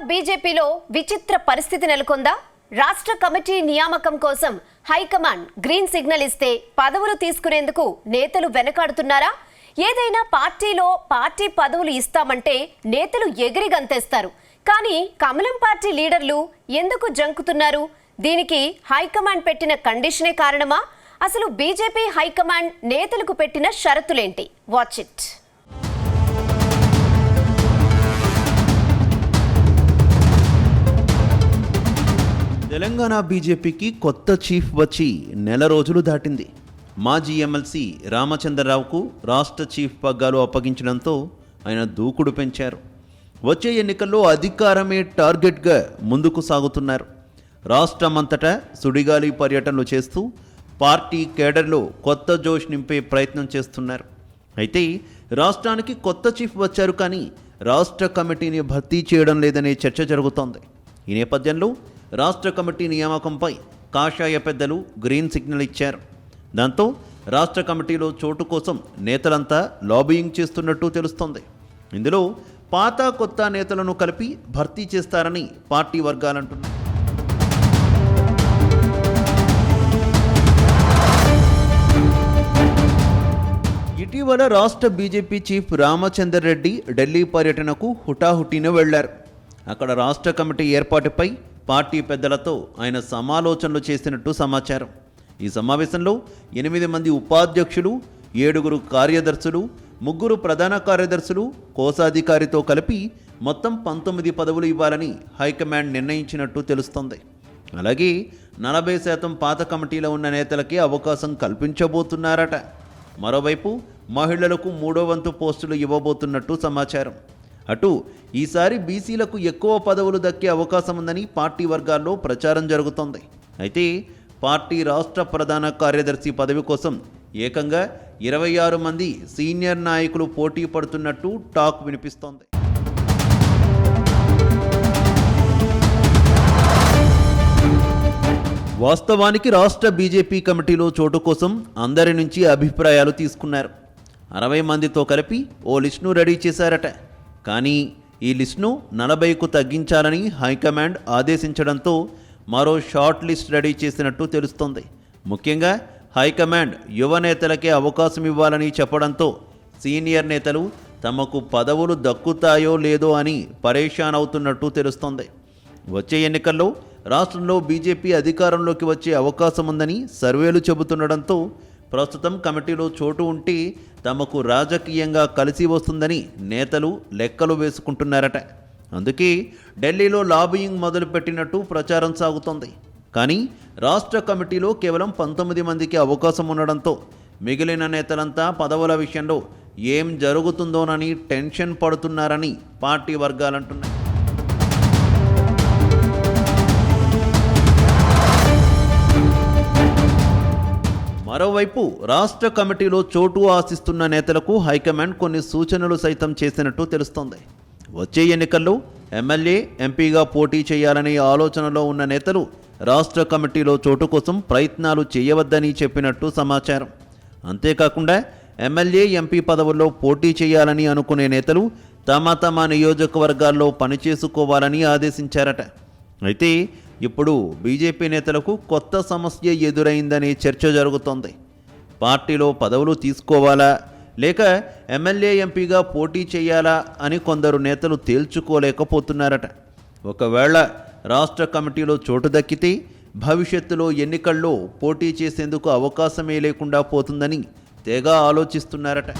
బీజేపీలో విచిత్ర పరిస్థితి నెలకొందా? రాష్ట్ర కమిటీ నియామకం కోసం హైకమాండ్ గ్రీన్ సిగ్నల్ ఇస్తే పదవులు తీసుకునేందుకు నేతలు వెనకాడుతున్నారా? ఏదైనా పార్టీ పదవులు ఇస్తామంటే నేతలు ఎగిరి గంతేస్తారు. కానీ కమలం పార్టీ లీడర్లు ఎందుకు జంకుతున్నారు? దీనికి హైకమాండ్ పెట్టిన కండిషనే కారణమా? అసలు బీజేపీ హైకమాండ్ నేతలకు పెట్టిన షరతులేంటి? Watch it. తెలంగాణ బీజేపీకి కొత్త చీఫ్ వచ్చి నెల రోజులు దాటింది. మాజీ ఎమ్మెల్సీ రామచంద్రరావుకు రాష్ట్ర చీఫ్ పగ్గాలు అప్పగించడంతో ఆయన దూకుడు పెంచారు. వచ్చే ఎన్నికల్లో అధికారమే టార్గెట్గా ముందుకు సాగుతున్నారు. రాష్ట్రమంతటా సుడిగాలి పర్యటనలు చేస్తూ పార్టీ కేడర్లో కొత్త జోష్ నింపే ప్రయత్నం చేస్తున్నారు. అయితే రాష్ట్రానికి కొత్త చీఫ్ వచ్చారు, కానీ రాష్ట్ర కమిటీని భర్తీ చేయడం లేదనే చర్చ జరుగుతోంది. ఈ నేపథ్యంలో రాష్ట్ర కమిటీ నియామకంపై కాషాయ పెద్దలు గ్రీన్ సిగ్నల్ ఇచ్చారు. దాంతో రాష్ట్ర కమిటీలో చోటు కోసం నేతలంతా లాబియింగ్ చేస్తున్నట్టు తెలుస్తోంది. ఇందులో పాత కొత్త నేతలను కలిపి భర్తీ చేస్తారని పార్టీ వర్గాలంటున్నాయి. ఇటీవల రాష్ట్ర బీజేపీ చీఫ్ రామచందర్ రెడ్డి ఢిల్లీ పర్యటనకు హుటాహుటిన వెళ్లారు. అక్కడ రాష్ట్ర కమిటీ ఏర్పాటుపై పార్టీ పెద్దలతో ఆయన సమాలోచనలు చేసినట్టు సమాచారం. ఈ సమావేశంలో 8 మంది ఉపాధ్యక్షులు, 7 కార్యదర్శులు, 3 ప్రధాన కార్యదర్శులు, కోశాధికారితో కలిపి మొత్తం 19 పదవులు ఇవ్వాలని హైకమాండ్ నిర్ణయించినట్టు తెలుస్తోంది. అలాగే 40% పాత కమిటీలో ఉన్న నేతలకే అవకాశం కల్పించబోతున్నారట. మరోవైపు మహిళలకు 3వ వంతు పోస్టులు ఇవ్వబోతున్నట్టు సమాచారం. అటు ఈసారి బీసీలకు ఎక్కువ పదవులు దక్కే అవకాశం ఉందని పార్టీ వర్గాల్లో ప్రచారం జరుగుతోంది. అయితే పార్టీ రాష్ట్ర ప్రధాన కార్యదర్శి పదవి కోసం ఏకంగా 26 మంది సీనియర్ నాయకులు పోటీ పడుతున్నట్టు టాక్ వినిపిస్తోంది. వాస్తవానికి రాష్ట్ర బీజేపీ కమిటీలో చోటు కోసం అందరి నుంచి అభిప్రాయాలు తీసుకున్నారు. 60 మందితో కలిపి ఓ లిస్టును రెడీ చేశారట. కానీ ఈ లిస్టును 40కు తగ్గించాలని హైకమాండ్ ఆదేశించడంతో మరో షార్ట్ లిస్ట్ రెడీ చేసినట్టు తెలుస్తోంది. ముఖ్యంగా హైకమాండ్ యువ నేతలకే అవకాశం ఇవ్వాలని చెప్పడంతో సీనియర్ నేతలు తమకు పదవులు దక్కుతాయో లేదో అని పరేషాన్ అవుతున్నట్టు తెలుస్తోంది. వచ్చే ఎన్నికల్లో రాష్ట్రంలో బీజేపీ అధికారంలోకి వచ్చే అవకాశం ఉందని సర్వేలు చెబుతుండడంతో ప్రస్తుతం కమిటీలో చోటు ఉంటే తమకు రాజకీయంగా కలిసి వస్తుందని నేతలు లెక్కలు వేసుకుంటున్నారట. అందుకే ఢిల్లీలో లాబియింగ్ మొదలుపెట్టినట్టు ప్రచారం సాగుతోంది. కానీ రాష్ట్ర కమిటీలో కేవలం 19 మందికి అవకాశం ఉండడంతో మిగిలిన నేతలంతా పదవుల విషయంలో ఏం జరుగుతుందోనని టెన్షన్ పడుతున్నారని పార్టీ వర్గాలంటున్నాయి. మరోవైపు రాష్ట్ర కమిటీలో చోటు ఆశిస్తున్న నేతలకు హైకమాండ్ కొన్ని సూచనలు సైతం చేసినట్టు తెలుస్తోంది. వచ్చే ఎన్నికల్లో ఎమ్మెల్యే, ఎంపీగా పోటీ చేయాలనే ఆలోచనలో ఉన్న నేతలు రాష్ట్ర కమిటీలో చోటు కోసం ప్రయత్నాలు చేయవద్దని చెప్పినట్టు సమాచారం. అంతేకాకుండా ఎమ్మెల్యే, ఎంపీ పదవుల్లో పోటీ చేయాలని అనుకునే నేతలు తమ నియోజకవర్గాల్లో పనిచేసుకోవాలని ఆదేశించారట. అయితే ఇప్పుడు బీజేపీ నేతలకు కొత్త సమస్య ఎదురైందనే చర్చ జరుగుతోంది. పార్టీలో పదవులు తీసుకోవాలా లేక ఎమ్మెల్యే, ఎంపీగా పోటీ చేయాలా అని కొందరు నేతలు తేల్చుకోలేకపోతున్నారట. ఒకవేళ రాష్ట్ర కమిటీలో చోటు దక్కితే భవిష్యత్తులో ఎన్నికల్లో పోటీ చేసేందుకు అవకాశమే లేకుండా పోతుందని తెగ ఆలోచిస్తున్నారట.